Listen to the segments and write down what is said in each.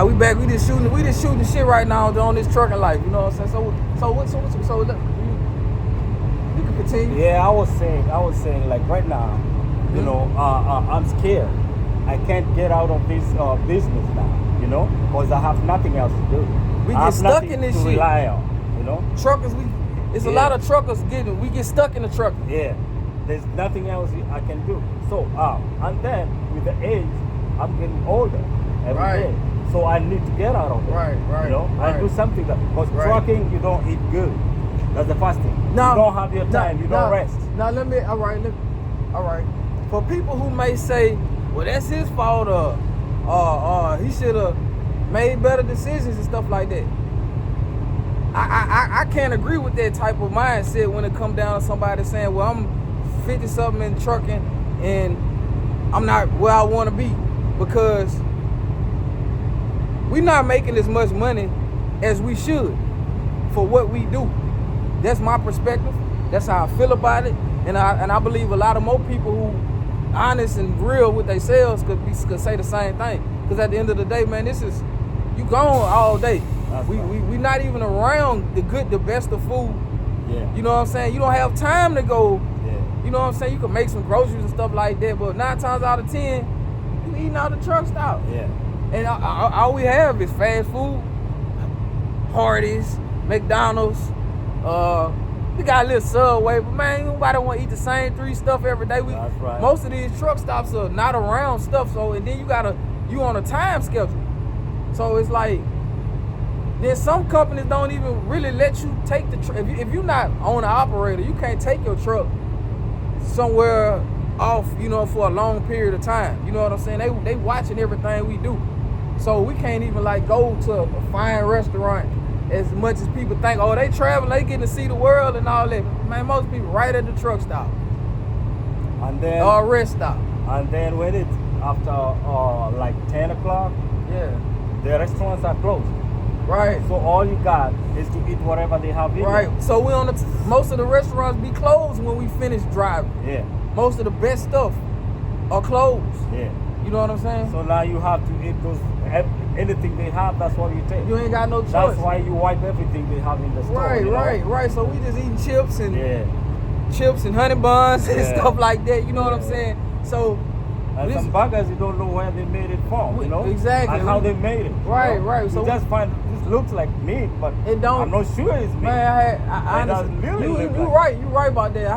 We back. We just shooting shit right now on this trucking life. You know what I'm saying? So look, you can continue. Yeah, I was saying like right now, you know, I'm scared. I can't get out of this business now, you know, because I have nothing else to do. We get stuck in this shit. Rely on, you know. Truckers, it's a lot of truckers we get stuck in the truck. Yeah, there's nothing else I can do. So, and then with the age, I'm getting older every day. So I need to get out of it. Right. You know, I do something because trucking, you don't eat good. That's the first thing. Now, you don't have your time. You don't rest. Now all right. For people who may say, well, that's his fault, or he should have made better decisions and stuff like that. I can't agree with that type of mindset when it comes down to somebody saying, well, I'm 50-something in trucking and I'm not where I want to be, because we're not making as much money as we should for what we do. That's my perspective. That's how I feel about it. And I believe a lot of more people who honest and real with themselves could say the same thing. Because at the end of the day, man, you gone all day. We not even around the best of food. Yeah. You know what I'm saying? You don't have time to go. Yeah. You know what I'm saying? You can make some groceries and stuff like that, but 9 times out of 10, you eating out the truck stop. Yeah. And all we have is fast food, Hardee's, McDonald's. We got a little Subway, but man, nobody want to eat the same 3 stuff every day. That's right. Most of these truck stops are not around stuff, so and then you on a time schedule. So it's like, then some companies don't even really let you take the truck. If you're not owner operator, you can't take your truck somewhere off, you know, for a long period of time. You know what I'm saying? They watching everything we do. So we can't even like go to a fine restaurant as much as people think, oh, they traveling, they getting to see the world and all that. Man, most people right at the truck stop. And then or rest stop. And then when it's after like 10 o'clock, the restaurants are closed. Right. So all you got is to eat whatever they have in Right. there. So most of the restaurants be closed when we finish driving. Yeah. Most of the best stuff are closed. Yeah. You know what I'm saying? So now you have to eat anything they have, that's what you take. You ain't got no choice. That's why you wipe everything they have in the store. Right. So we just eating chips and honey buns and stuff like that. You know what I'm saying? So and some burgers, you don't know where they made it from, you know? Exactly. And how they made it. Right. So you just find this looks like meat, but it don't. I'm not sure it's meat. Man, it doesn't really look you like. right about that.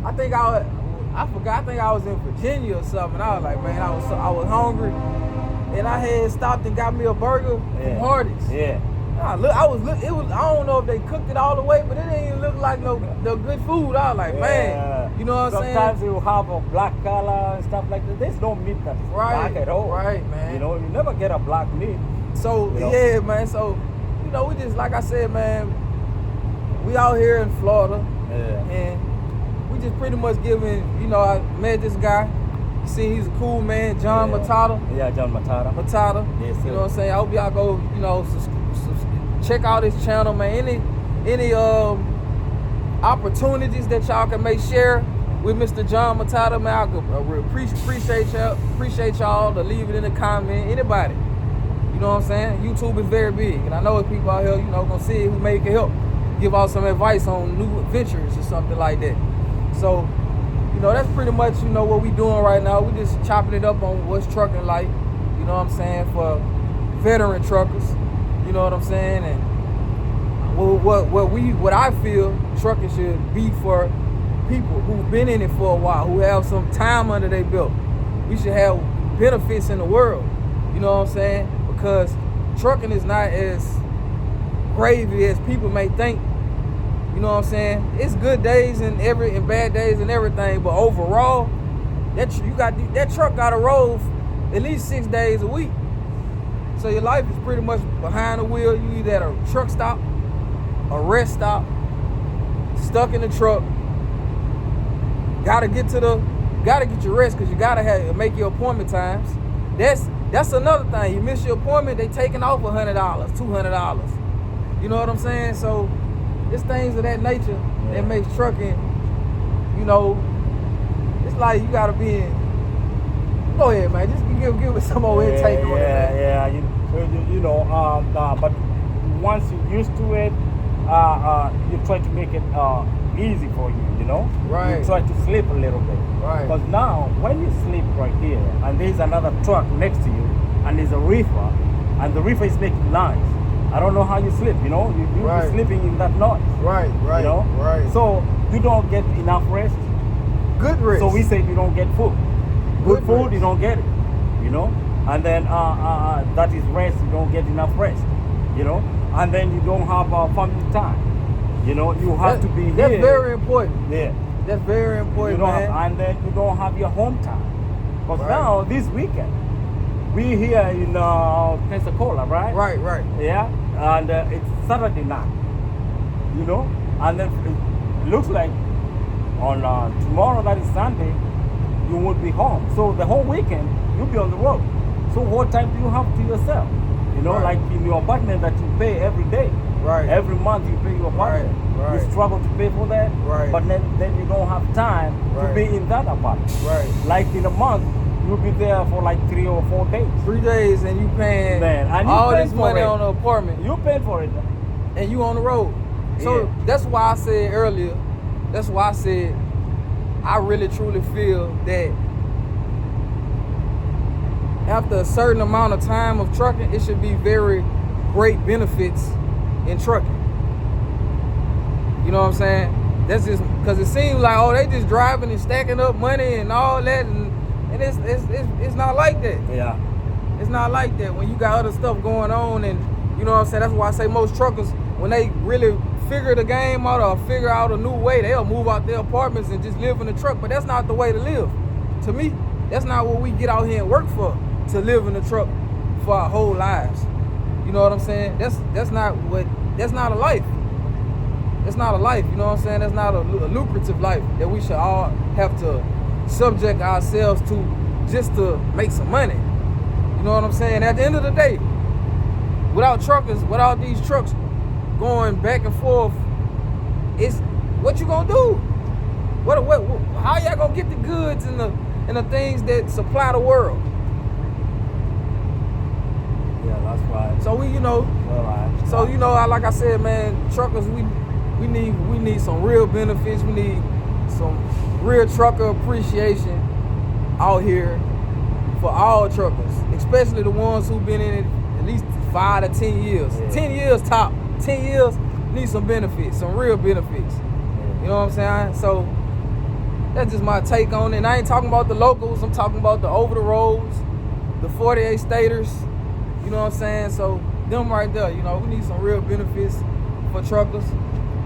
I think I was in Virginia or something. I was like, man, I was hungry, and I had stopped and got me a burger from Hardee's. Yeah. I don't know if they cooked it all the way, but it didn't even look like no good food. I was like, man, you know what I'm saying? Sometimes you have a black color and stuff like that. There's no meat that's black at all. Right, man. You know, you never get a black meat. So, yeah, man. So, you know, we just, like I said, man, we out here in Florida. Yeah. And we just pretty much giving, you know, I met this guy. You see, he's a cool man, John Matara. Yeah, John Matara. Yes, sir. You know what I'm saying? I hope y'all go, you know, check out his channel, man. Any opportunities that y'all can make share with Mr. John Matara, man, I appreciate y'all to leave it in the comment. Anybody, you know what I'm saying? YouTube is very big, and I know if people out here, you know, gonna see it, who maybe can help give out some advice on new adventures or something like that. So, you know, that's pretty much, you know, what we doing right now. We just chopping it up on what's trucking like, you know what I'm saying, for veteran truckers. You know what I'm saying? And what I feel trucking should be for people who've been in it for a while, who have some time under their belt. We should have benefits in the world. You know what I'm saying? Because trucking is not as gravy as people may think. You know what I'm saying? It's good days and bad days and everything, but overall, that truck got to roll at least 6 days a week. So your life is pretty much behind the wheel. You either at a truck stop, a rest stop, stuck in the truck. Gotta get your rest because you gotta make your appointment times. That's another thing. You miss your appointment, they taking off $100, $200. You know what I'm saying? So it's things of that nature that makes trucking, you know, it's like you gotta be in. Go ahead, man. Just give us some more intake on it. Yeah. but once you're used to it, you try to make it easy for you, Right. You try to sleep a little bit. Right. Because now, when you sleep right here, and there's another truck next to you, and there's a reefer, and the reefer is making noise, I don't know how you sleep, you'll Right. be sleeping in that noise. Right, right, right. So you don't get enough rest. Good rest. So we say you don't get food. Good food, rest. you don't get it, And then that is rest, you don't get enough rest, And then you don't have family time. You have to be here. That's very important. Yeah. That's very important, man. And then you don't have your home time. Because Right. now, this weekend, we here in Pensacola, right? Right, right. Yeah. And it's Saturday night, And then it looks like on tomorrow, that is Sunday, you won't be home. So the whole weekend, you'll be on the road. So what time do you have to yourself? Right. Like in your apartment that you pay every day. Right. Every month you pay your apartment. Right, right. You struggle to pay for that. Right. But then you don't have time Right. to be in that apartment. Right. Like in a month, you'll be there for like 3 or 4 days. 3 days and you paying Man, and you all pay this for money it. on the apartment You pay for it. and you on the road. So Yeah. that's why I said earlier, I really truly feel that after a certain amount of time of trucking, it should be very great benefits in trucking. You know what I'm saying? That's just because it seems like, oh, they just driving and stacking up money and all that, and it's not like that. Yeah. It's not like that when you got other stuff going on, and you know what I'm saying? That's why I say most truckers, when they really figure the game out or figure out a new way, they'll move out their apartments and just live in the truck. But that's not the way to live. To me, that's not what we get out here and work for, to live in the truck for our whole lives. You know what I'm saying? That's not a life. That's not a life, you know what I'm saying? That's not a lucrative life that we should all have to subject ourselves to just to make some money. You know what I'm saying? At the end of the day, without truckers, without these trucks going back and forth, it's what you gonna do? What how y'all gonna get the goods and the things that supply the world? Yeah, that's right. So like I said, man, truckers, we need some real benefits. We need some real trucker appreciation out here for all truckers, especially the ones who've been in it at least 5 to 10 years. Yeah. 10 years top. 10 years need some benefits, some real benefits. You know what I'm saying? So that's just my take on it. And I ain't talking about the locals. I'm talking about the over the roads, the 48 staters. You know what I'm saying? So them right there, we need some real benefits for truckers.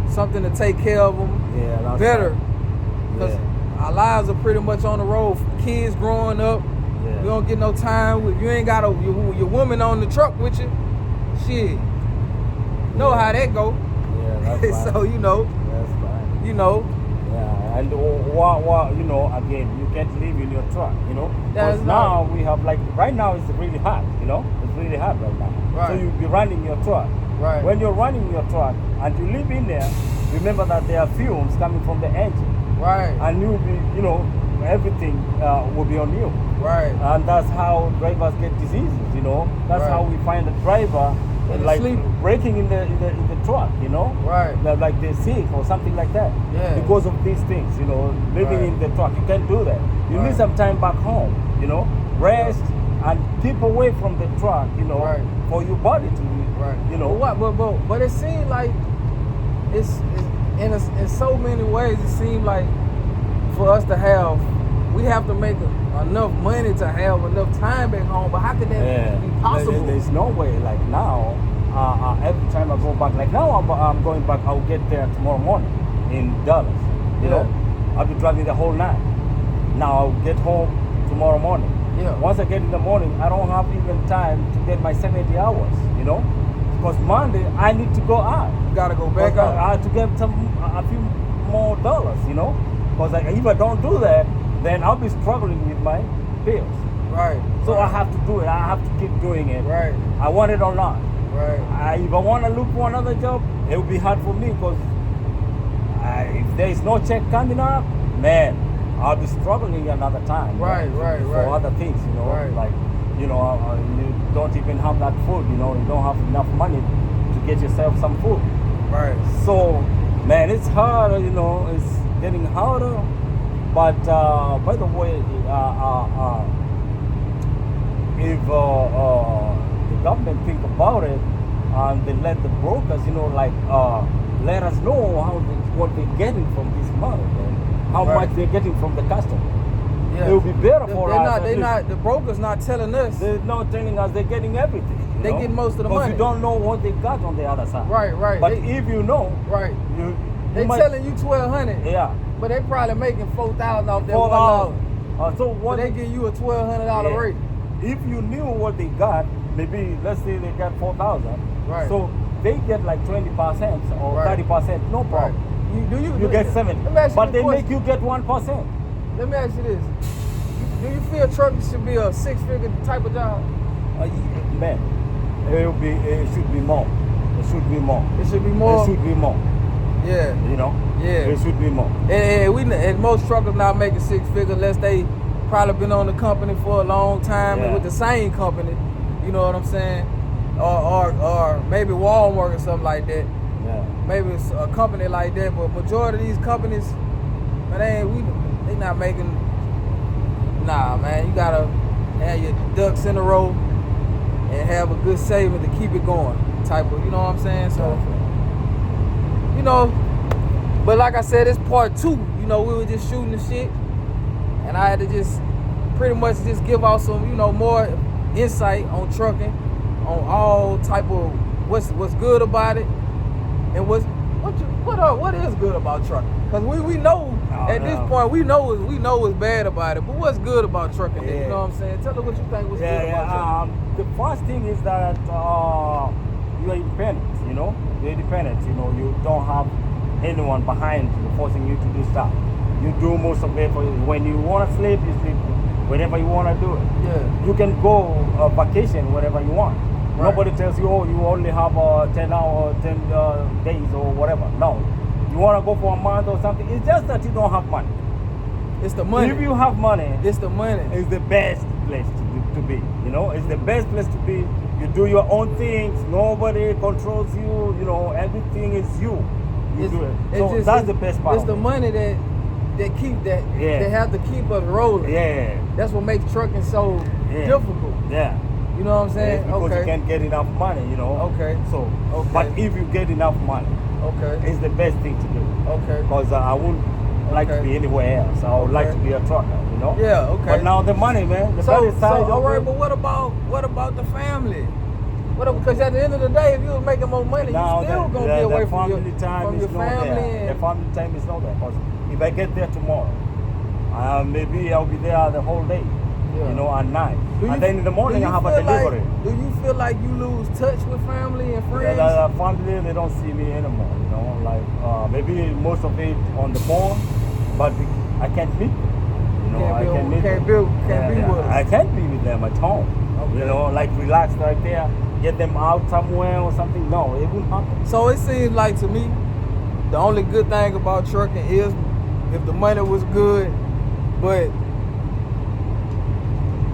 Something to take care of them better. Right. Because our lives are pretty much on the road. Kids growing up, we don't get no time. If you ain't got your woman on the truck with you, shit, know how that go. Yeah, that's fine. So, That's fine. Yeah, and again, you can't live in your truck, Because now we have, right now it's really hot, It's really hot right now. Right. So you'll be running your truck. Right. When you're running your truck and you live in there, remember that there are fumes coming from the engine. Right. And you'll be, everything will be on you. Right. And that's how drivers get diseases, That's Right. how we find a driver sleep. breaking in the truck, Right. Like they're sick or something like that. Yeah. Because of these things, living Right. in the truck. You can't do that. You Right. need some time back home, rest and keep away from the truck, Right. for your body to, But it seems like it's in so many ways. It seems like for us to have, we have to make enough money to have enough time back home. But how could that be possible? There's no way. Like now, every time I go back, like now I'm going back. I'll get there tomorrow morning in Dallas. I'll be driving the whole night. Now I'll get home tomorrow morning. Yeah. Once I get in the morning, I don't have even time to get my 70 hours. Because Monday I need to go out. You gotta go back out. I have to get a few more dollars. Because if I don't do that, then I'll be struggling with my bills. Right. So I have to do it. I have to keep doing it. Right. I want it or not. Right. If I want to look for another job, it will be hard for me because if there is no check coming up, man, I'll be struggling another time. Right. For other things, Right. Like you don't even have that food. You don't have enough money to get yourself some food. Right. So, man, it's harder. It's getting harder. But by the way, if the government think about it and they let the brokers, let us know what they're getting from this money and how much they're getting from the customer. Yeah. It will be better for us. The brokers not telling us. They're not telling us they're getting everything. They get most of the money. Because you don't know what they got on the other side. Right. But if you know, they telling you $1,200. Yeah. But they probably making $4,000 off that $1. So what? They give you a $1,200 rate. If you knew what they got, maybe let's say they got 4,000. Right. So they get like 20% or 30%, no problem. Right. You get 70%, but they make you get 1%. Let me ask you this: do you feel trucking should be a six-figure type of job? Man, it should be more. It should be more. It should be more. It should be more. Yeah. Yeah. It should be more. And most truckers not making six-figure unless they probably been on the company for a long time and with the same company. You know what I'm saying? Or maybe Walmart or something like that. Yeah. Maybe it's a company like that, but majority of these companies, man, they not making. Nah, man, you gotta have your ducks in a row and have a good saving to keep it going. Type of, you know what I'm saying? So, but like I said, it's part 2. We were just shooting the shit, and I had to just pretty much just give out some, more insight on trucking, on all type of what's good about it, and what is good about trucking. Because we know at this point we know what's bad about it, but what's good about trucking? You know what I'm saying? Tell us what you think was good about trucking. The first thing is that you are independent. You're independent. You don't have anyone behind you forcing you to do stuff. You do most of it for you. When you want to sleep, you sleep. Whenever you want to do it. Yeah. You can go vacation whenever you want. Right. Nobody tells you, you only have 10 hours, 10 days or whatever. No. You want to go for a month or something. It's just that you don't have money. It's the money. If you have money, it's the money. It's the best place to be. It's the best place to be. You do your own things. Nobody controls you. Everything is you. You do it. So that's the best part. It's the money that keep that. Yeah. They have to keep us rolling. Yeah. That's what makes trucking so difficult. Yeah. You know what I'm saying? Because you can't get enough money, Okay. So, but if you get enough money, it's the best thing to do. Okay. Because I wouldn't like to be anywhere else. I would like to be a trucker, Yeah, okay. But now the money, man. All right, but what about the family? Because at the end of the day, if you was making more money, you still gonna be away from your family. The family time is not there. Because if I get there tomorrow, maybe I'll be there the whole day. At night. And then in the morning I have a delivery. Do you feel like you lose touch with family and friends? Family, they don't see me anymore, maybe most of it on the phone, but I can't meet them. Can't be with them. I can't be with them at home. Okay. Relax right there, get them out somewhere or something. No, it wouldn't happen. So it seems like to me, the only good thing about trucking is if the money was good, but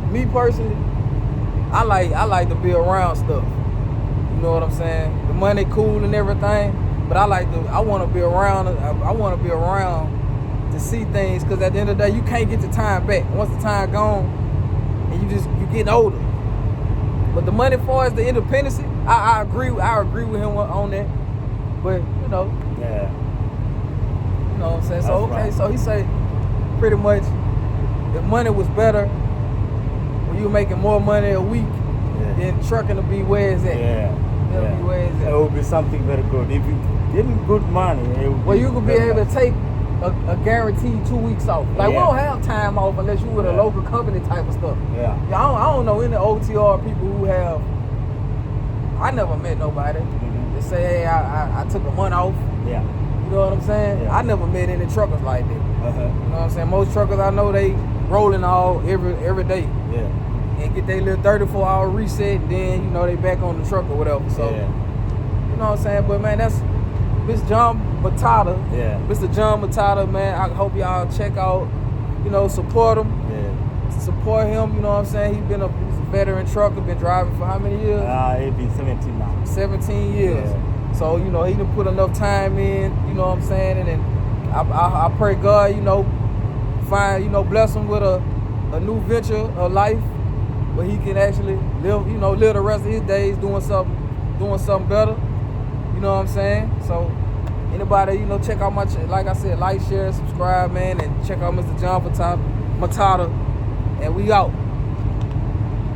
me personally, I like to be around stuff. You know what I'm saying? The money cool and everything, but I want to be around. I want to be around to see things, because at the end of the day, you can't get the time back. Once the time gone, and you getting older. But the money for us, the independence, I agree with him on that. But yeah. You know what I'm saying? So right. So he say pretty much if money was better, when you making more money a week, then trucking will be where it's at. It'll be where it's at. It will be something very good. If you getting good money, you could be able to take a guaranteed 2 weeks off. Like we don't have time off unless you with a local company type of stuff. I don't know any OTR people who have. I never met nobody that say, hey, I took a month off. Yeah. You know what I'm saying? I never met any truckers like that. You know what I'm saying? Most truckers I know, they rolling all every day. Yeah. And get their little 34-hour reset, and then they back on the truck or whatever. So you know what I'm saying? But man, that's Mr. John Matara. Yeah. Mr. John Matara, man. I hope y'all check out, support him. Yeah. Support him, you know what I'm saying? He's a veteran trucker, been driving for how many years? It's been 17 now. 17 years. Yeah. So, you know, he done put enough time in, you know what I'm saying? And then I pray God, you know, bless him with a new venture of life where he can actually live the rest of his days doing something better. You know what I'm saying? So anybody, you know, check out my, like I said, like, share, subscribe, man, and check out Mr. John Matara, and we out.